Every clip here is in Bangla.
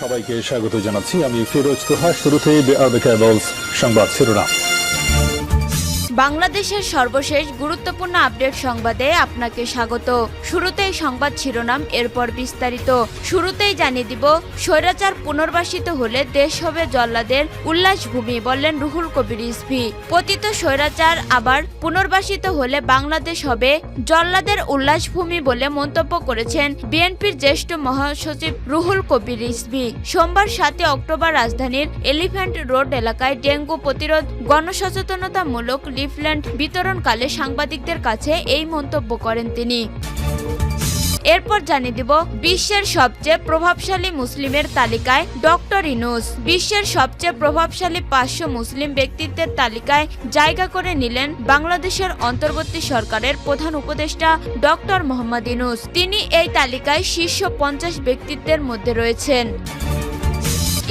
সবাইকে স্বাগত জানাচ্ছি। আমি ফিরোজ তোহা। শুরুতেই সংবাদ শিরোনাম। বাংলাদেশের সর্বশেষ গুরুত্বপূর্ণ আপডেট সংবাদে আপনাকে স্বাগত। শুরুতেই সংবাদ শিরোনাম, এরপর বিস্তারিত। শুরুতেই জানিয়ে দিব, স্বৈরাচার পুনর্বাসিত হলে দেশ হবে জল্লাদের উল্লাসভূমি, বললেন রুহুল কবির রিজভী। পতিত স্বৈরাচার আবার পুনর্বাসিত হলে বাংলাদেশ হবে জল্লাদের উল্লাসভূমি বলে মন্তব্য করেছেন বিএনপির জ্যেষ্ঠ মহাসচিব রুহুল কবির রিজভী। সোমবার 7 অক্টোবর রাজধানীর এলিফ্যান্ট রোড এলাকায় ডেঙ্গু প্রতিরোধ গণসচেতনতামূলক লিফলেট বিতরণকালে সাংবাদিকদের কাছে এই মন্তব্য করেন তিনি। এরপর জানিয়ে দিব, বিশ্বের সবচেয়ে প্রভাবশালী মুসলিমের তালিকায় ডক্টর ইউনূস। বিশ্বের সবচেয়ে প্রভাবশালী 500 মুসলিম ব্যক্তিত্বের তালিকায় জায়গা করে নিলেন বাংলাদেশের অন্তর্বর্তী সরকারের প্রধান উপদেষ্টা ডক্টর মোহাম্মদ ইউনূস। তিনি এই তালিকায় শীর্ষ 50 ব্যক্তিত্বের মধ্যে রয়েছেন।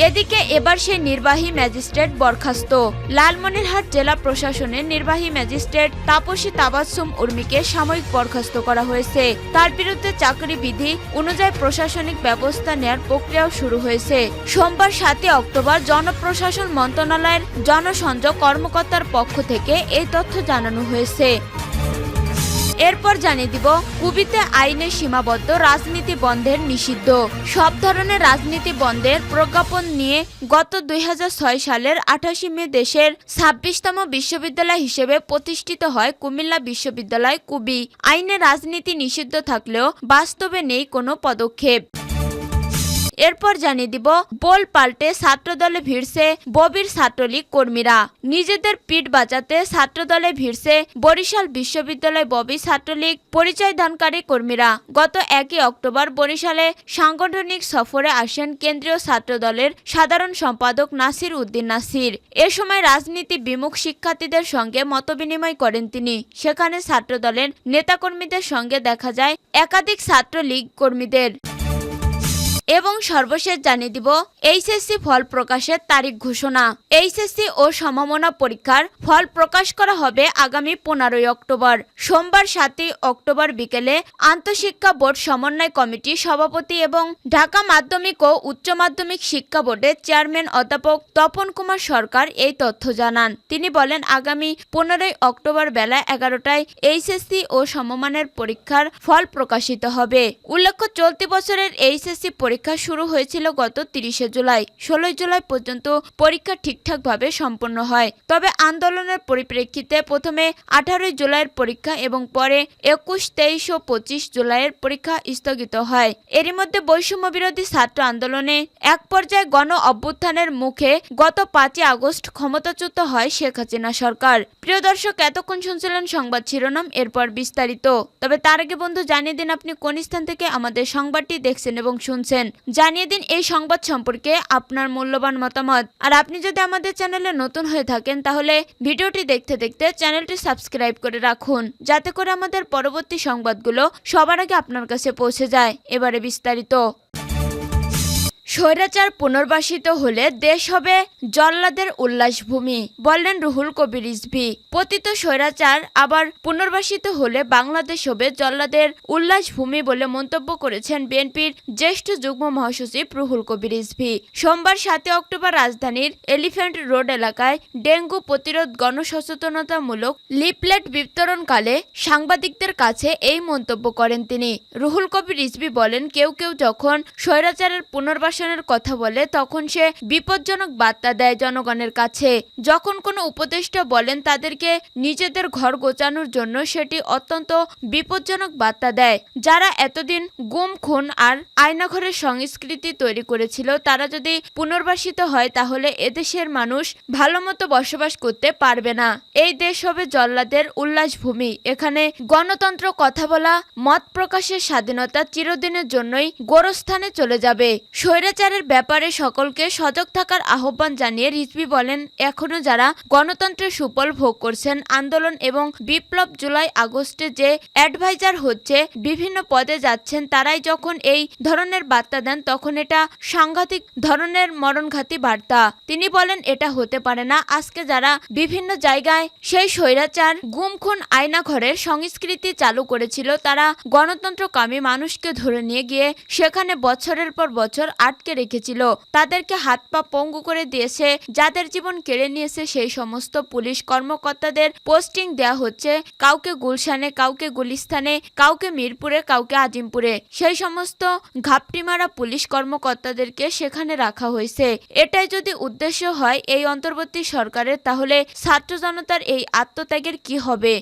এদিকে এবার সেই নির্বাহী ম্যাজিস্ট্রেট বরখাস্ত। লালমনিরহাট জেলা প্রশাসনের নির্বাহী ম্যাজিস্ট্রেট তাপসী তাবাসসুম উর্মিকে সাময়িক বরখাস্ত করা হয়েছে। তার বিরুদ্ধে চাকরি বিধি অনুযায়ী প্রশাসনিক ব্যবস্থা নেয়ার প্রক্রিয়াও শুরু হয়েছে। সোমবার 7 অক্টোবর জনপ্রশাসন মন্ত্রণালয়ের জনসংযোগ কর্মকর্তার পক্ষ থেকে এই তথ্য জানানো হয়েছে। এরপর জানিয়ে দিব, কুবিতে আইনে সীমাবদ্ধ রাজনীতি বন্ধের নিষিদ্ধ। সব ধরনের রাজনীতি বন্ধের প্রজ্ঞাপন নিয়ে গত 2006 সালের 28 মে দেশের 26তম বিশ্ববিদ্যালয় হিসেবে প্রতিষ্ঠিত হয় কুমিল্লা বিশ্ববিদ্যালয় কুবি। আইনে রাজনীতি নিষিদ্ধ থাকলেও বাস্তবে নেই কোনো পদক্ষেপ। এরপর জানিয়ে দিব, বোল পাল্টে ছাত্রদলে ভিড়ছে ববির ছাত্রলীগ কর্মীরা। নিজেদের পিঠ বাঁচাতে ছাত্রদলে ভিড়ছে বরিশাল বিশ্ববিদ্যালয় ববি ছাত্রলীগ পরিচয়দানকারী কর্মীরা। গত 1 অক্টোবর বরিশালে সাংগঠনিক সফরে আসেন কেন্দ্রীয় ছাত্রদলের সাধারণ সম্পাদক নাসির উদ্দিন নাসির। এ সময় রাজনীতি বিমুখ শিক্ষার্থীদের সঙ্গে মতবিনিময় করেন তিনি। সেখানে ছাত্রদলের নেতাকর্মীদের সঙ্গে দেখা যায় একাধিক ছাত্রলীগ কর্মীদের। এবং সর্বশেষ জানিয়ে দিব, এইচএসসি ফল প্রকাশের তারিখ ঘোষণা। এইচএসসি ও সমমানা পরীক্ষার ফল প্রকাশ করা হবে আগামী 15 অক্টোবর। সোমবার 7 অক্টোবর বিকেলে আন্তঃশিক্ষা বোর্ড সমন্বয় কমিটির সভাপতি এবং ঢাকা মাধ্যমিক ও উচ্চ মাধ্যমিক শিক্ষা বোর্ডের চেয়ারম্যান অধ্যাপক তপন কুমার সরকার এই তথ্য জানান। তিনি বলেন, আগামী 15 অক্টোবর বেলা 11টায় এইচএসসি ও সমমানের পরীক্ষার ফল প্রকাশিত হবে। উল্লেখ্য, চলতি বছরের এইচএসসি পরীক্ষা শুরু হয়েছিল গত 30 জুলাই। 16 জুলাই পর্যন্ত পরীক্ষা ঠিকঠাকভাবে সম্পন্ন হয়। তবে আন্দোলনের পরিপ্রেক্ষিতে প্রথমে 18 জুলাইয়ের পরীক্ষা এবং পরে 21, 23 ও 25 জুলাইয়ের পরীক্ষা স্থগিত হয়। এরই মধ্যে বৈষম্য বিরোধী ছাত্র আন্দোলনে এক পর্যায়ে গণ অভ্যুত্থানের মুখে গত 5 আগস্ট ক্ষমতাচ্যুত হয় শেখ হাসিনা সরকার। প্রিয় দর্শক, এতক্ষণ শুনছিলেন সংবাদ শিরোনাম, এরপর বিস্তারিত। তবে তার আগে বন্ধু, জানিয়ে দিন আপনি কোন স্থান থেকে আমাদের সংবাদটি দেখছেন এবং শুনছেন। জানিয়ে দিন এই সংবাদ সম্পর্কে আপনার মূল্যবান মতামত। আর আপনি যদি আমাদের চ্যানেলে নতুন হয়ে থাকেন তাহলে ভিডিওটি দেখতে দেখতে চ্যানেলটি সাবস্ক্রাইব করে রাখুন, যাতে করে আমাদের পরবর্তী সংবাদগুলো সবার আগে আপনার কাছে পৌঁছে যায়। এবারে বিস্তারিত। স্বৈরাচার পুনর্বাসিত হলে দেশ হবে জল্লাদের উল্লাসভূমি, বললেন রুহুল কবির রিজভী। পতিত স্বৈরাচার আবার পুনর্বাসিত হলে বাংলাদেশ হবে জল্লাদের উল্লাসভূমি বলে মন্তব্য করেছেন বিএনপির জ্যেষ্ঠ যুগ্ম মহাসচিব রুহুল কবির রিজভী। সোমবার 7 অক্টোবর রাজধানীর এলিফ্যান্ট রোড এলাকায় ডেঙ্গু প্রতিরোধ গণসচেতনতামূলক লিফলেট বিতরণকালে সাংবাদিকদের কাছে এই মন্তব্য করেন তিনি। রুহুল কবির রিজভী বলেন, কেউ কেউ যখন স্বৈরাচারের পুনর্বাসনের কথা বলে তখন সে বিপজ্জনক বার্তা দেয় জনগণের কাছে। যখন কোনো উপদেষ্টা বলেন তাদেরকে নিজেদের ঘর গোছানোর জন্য, সেটি অত্যন্ত বিপজ্জনক বার্তা দেয়। যারা এতদিন গুম, খুন আর আয়নাঘরের সংস্কৃতি তৈরি করেছিল, তারা যদি পুনর্বাসিত হয় তাহলে এদেশের মানুষ ভালোমতো বসবাস করতে পারবে না। এই দেশ হবে জল্লাদের উল্লাসভূমি। এখানে গণতন্ত্র, কথা বলা, মত প্রকাশের স্বাধীনতা চিরদিনের জন্যই গোরস্থানে চলে যাবে। স্বৈরাচারের ব্যাপারে সকলকে সজাগ থাকার আহ্বান জানিয়ে রিজভী বলেন, এখনো যারা গণতন্ত্রের সুফল ভোগ করছেন, আন্দোলন এবং বিপ্লব, জুলাই আগস্টে যে অ্যাডভাইজার হচ্ছে, বিভিন্ন পদে যাচ্ছেন, তারাই যখন এই ধরনের বার্তা দেন তখন এটা সাংঘাতিক ধরনের মরণঘাতী বার্তা। তিনি বলেন, এটা হতে পারে না। আজকে যারা বিভিন্ন জায়গায় সেই স্বৈরাচার, গুম, খুন, আয়নাঘরের সংস্কৃতি চালু করেছিল, তারা গণতন্ত্রকামী মানুষকে ধরে নিয়ে গিয়ে সেখানে বছরের পর বছর 8 আটকে রেখেছিল, তাদেরকে হাত পা পঙ্গু করে দিয়েছে, যাদের জীবন কেড়ে নিয়েছে সেই সমস্ত পুলিশ কর্মকর্তাদের পোস্টিং দেয়া হচ্ছে কাউকে গুলশানে, কাউকে গুলিস্তানে, কাউকে মিরপুরে, কাউকে আজিমপুরে। সেই সমস্ত ঘাপটি মারা পুলিশ কর্মকর্তাদেরকে সেখানে রাখা হয়েছে। এটাই যদি উদ্দেশ্য হয় এই অন্তর্বর্তী সরকারের, তাহলে ছাত্র জনতার এই আত্মত্যাগের কি হবে?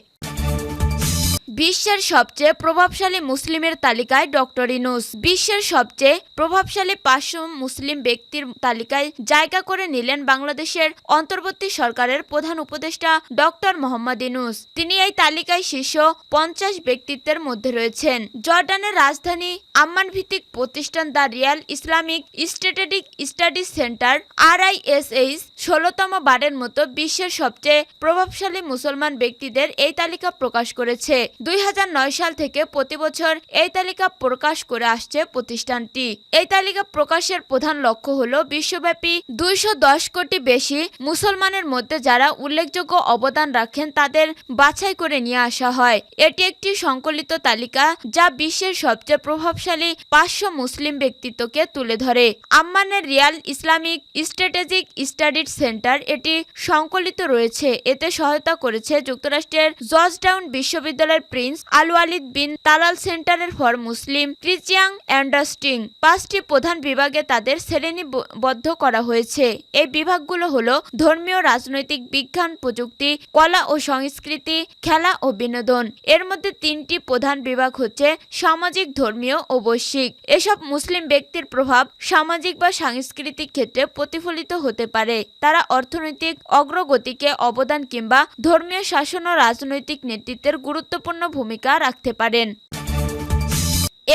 বিশ্বের সবচেয়ে প্রভাবশালী মুসলিমের তালিকায় ডক্টর ইউনূস। বিশ্বের সবচেয়ে প্রভাবশালী 500 মুসলিম ব্যক্তির তালিকায় জায়গা করে নিলেন বাংলাদেশের অন্তর্বর্তী সরকারের প্রধান উপদেষ্টা ডক্টর মোহাম্মদ ইউনূস। তিনি এই তালিকায় শীর্ষ 50 ব্যক্তিত্বের মধ্যে রয়েছেন। জর্ডানের রাজধানী আম্মান ভিত্তিক প্রতিষ্ঠান the Real Islamic strategic studies centre RISH 16তম বারের মতো বিশ্বের সবচেয়ে প্রভাবশালী মুসলমান ব্যক্তিদের এই তালিকা প্রকাশ করেছে। 2009 সাল থেকে প্রতি বছর এই তালিকা প্রকাশ করে আসছে প্রতিষ্ঠানটি। এই তালিকা প্রকাশের প্রধান লক্ষ্য হলো বিশ্বব্যাপী 210 কোটি বেশি মুসলমানের মধ্যে যারা উল্লেখযোগ্য অবদান রাখেন তাদের বাছাই করে নিয়ে আসা হয়। এটি একটি সংকলিত তালিকা যা বিশ্বের সবচেয়ে প্রভাবশালী 500 মুসলিম ব্যক্তিত্বকে তুলে ধরে। আম্মানের royal Islamic strategic studies centre এটি সংকলিত রয়েছে। এতে সহায়তা করেছে যুক্তরাষ্ট্রের জর্জটাউন বিশ্ববিদ্যালয়ের prince Al Waleed bin Talal সেন্টারের ফর মুসলিম টিচিং অ্যান্ডারস্ট্যান্ডিং। 5টি প্রধান বিভাগে তাদের শ্রেণীবদ্ধ করা হয়েছে। এই বিভাগগুলো হলো ধর্মীয়, রাজনৈতিক, বিজ্ঞান, প্রযুক্তি, কলা ও সংস্কৃতি, খেলা ও বিনোদন। এর মধ্যে 3টি প্রধান বিভাগ হচ্ছে সামাজিক, ধর্মীয় ও বৈশ্বিক। এসব মুসলিম ব্যক্তির প্রভাব সামাজিক বা সাংস্কৃতিক ক্ষেত্রে প্রতিফলিত হতে পারে। তারা অর্থনৈতিক অগ্রগতিকে অবদান কিংবা ধর্মীয় শাসন ও রাজনৈতিক নেতৃত্বের গুরুত্বপূর্ণ ভূমিকা রাখতে পারেন।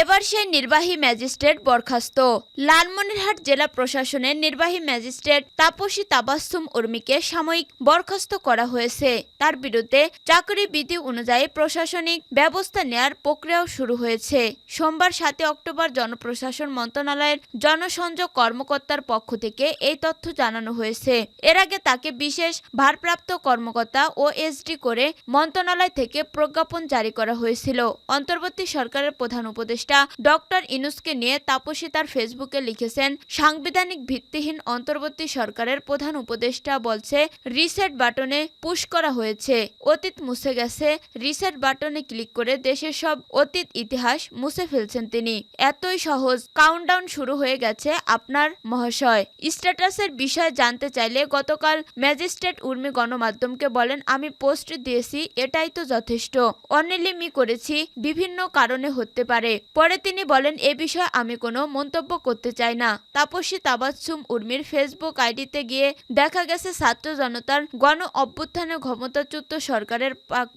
এবার সেই নির্বাহী ম্যাজিস্ট্রেট বরখাস্ত। লালমনিরহাট জেলা প্রশাসনের নির্বাহী ম্যাজিস্ট্রেট তাপসী তাবাসসুম উর্মিকে সাময়িক বরখাস্ত করা হয়েছে। তার বিরুদ্ধে চাকরি বিধি অনুযায়ী প্রশাসনিক ব্যবস্থা নেয়ার প্রক্রিয়াও শুরু হয়েছে। সোমবার 7 অক্টোবর জনপ্রশাসন মন্ত্রণালয়ের জনসংযোগ কর্মকর্তার পক্ষ থেকে এই তথ্য জানানো হয়েছে। এর আগে তাকে বিশেষ ভারপ্রাপ্ত কর্মকর্তা OSD করে মন্ত্রণালয় থেকে প্রজ্ঞাপন জারি করা হয়েছিল। অন্তর্বর্তী সরকারের প্রধান উপদেষ্টা ডক্টর ইউনূসকে নিয়ে তাপসী তার ফেসবুকে লিখেছেন, সাংবিধানিক ভিত্তিহীন অন্তর্বর্তী সরকারের প্রধান উপদেষ্টা বলছে রিসেট বাটনে পুশ করা হয়েছে, অতীত মুছে গেছে। রিসেট বাটনে ক্লিক করে দেশের সব অতীত ইতিহাস মুছে ফেলছেন তিনি। এতই সহজ। কাউন্টডাউন শুরু হয়ে গেছে আপনার মহাশয়। স্ট্যাটাসের বিষয়ে জানতে চাইলে গতকাল ম্যাজিস্ট্রেট উর্মি গণমাধ্যমকে বলেন, আমি পোস্ট দিয়েছি, এটাই তো যথেষ্ট। অনিলিমি করেছি, বিভিন্ন কারণে হতে পারে। পরে তিনি বলেন, এ বিষয়ে আমি কোনো মন্তব্য করতে চাই না। তাপসী তাবাসসুম উর্মির ফেসবুক আইডিতে গিয়ে দেখা গেছে ছাত্র জনতার গণ অভ্যুত্থানে ক্ষমতাচ্যুত সরকারের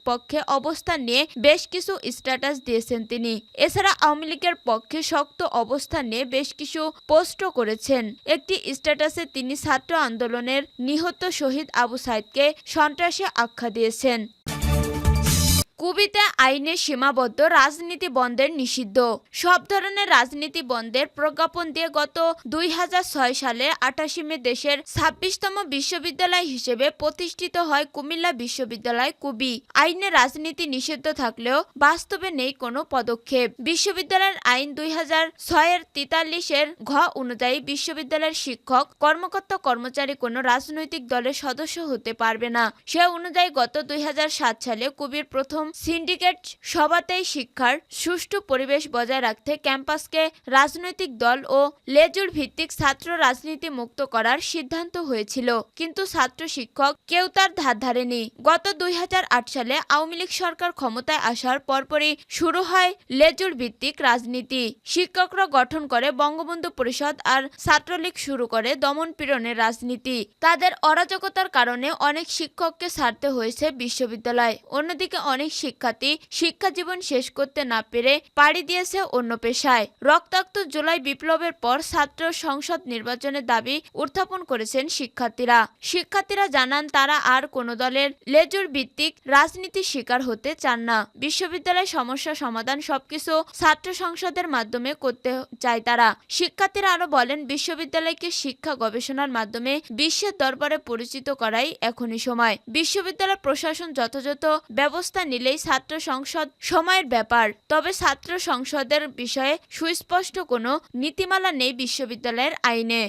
পক্ষে অবস্থান নিয়ে বেশ কিছু স্ট্যাটাস দিয়েছেন তিনি। এছাড়া আওয়ামী লীগের পক্ষে শক্ত অবস্থান নিয়ে বেশ কিছু পোস্টও করেছেন। একটি স্ট্যাটাসে তিনি ছাত্র আন্দোলনের নিহত শহীদ আবু সাইদকে সন্ত্রাসী আখ্যা দিয়েছেন। কুবিতে আইনে সীমাবদ্ধ রাজনীতি বন্ধের নিষিদ্ধ। সব ধরনের রাজনীতি বন্ধের প্রজ্ঞাপন দিয়ে গত 2006 সালে 28 মে দেশের 26তম বিশ্ববিদ্যালয় হিসেবে প্রতিষ্ঠিত হয় কুমিল্লা বিশ্ববিদ্যালয় কুবি। আইনে রাজনীতি নিষিদ্ধ থাকলেও বাস্তবে নেই কোনো পদক্ষেপ। বিশ্ববিদ্যালয়ের আইন 2006-এর 43-এর ঘ অনুযায়ী বিশ্ববিদ্যালয়ের শিক্ষক, কর্মকর্তা, কর্মচারী কোনো রাজনৈতিক দলের সদস্য হতে পারবে না। সে অনুযায়ী গত 2007 সালে কুবির প্রথম সিন্ডিকেট সভাতেই শিক্ষার সুষ্ঠু পরিবেশ বজায় রাখতে ক্যাম্পাসকে রাজনৈতিক দল ও লেজুর ভিত্তিক ছাত্র রাজনীতি মুক্ত করার সিদ্ধান্ত হয়েছিল, কিন্তু ছাত্র শিক্ষক কেউ তার ধার ধারেনি। গত 2008 সালে আওয়ামী লীগ সরকার ক্ষমতায় আসার পরপরই শুরু হয় লেজুর ভিত্তিক রাজনীতি। শিক্ষকরা গঠন করে বঙ্গবন্ধু পরিষদ আর ছাত্রলীগ শুরু করে দমন পীড়নের রাজনীতি। তাদের অরাজকতার কারণে অনেক শিক্ষককে ছাড়তে হয়েছে বিশ্ববিদ্যালয়। অন্যদিকে অনেক শিক্ষার্থী শিক্ষা জীবন শেষ করতে না পেরে পাড়ি দিয়েছে অন্য পেশায়। রক্তাক্ত জুলাই বিপ্লবের পর ছাত্র সংসদ নির্বাচনের দাবি উত্থাপন করেছেন শিক্ষার্থীরা জানান তারা আর কোনো দলের লেজুর ভিত্তিক রাজনীতির শিকার হতে চান না। বিশ্ববিদ্যালয় সমস্যা সমাধান সবকিছু ছাত্র সংসদের মাধ্যমে করতে চায় তারা। শিক্ষার্থীরা আরো বলেন, বিশ্ববিদ্যালয়কে শিক্ষা গবেষণার মাধ্যমে বিশ্বের দরবারে পরিচিত করাই এখনই সময়। বিশ্ববিদ্যালয় প্রশাসন যথাযথ ব্যবস্থা নিলে চাইলেই ছাত্র সংসদ সময়ের ব্যাপার। তবে ছাত্র সংসদের বিষয়ে সুস্পষ্ট কোনো নীতিমালা নেই বিশ্ববিদ্যালয়ের আইনে।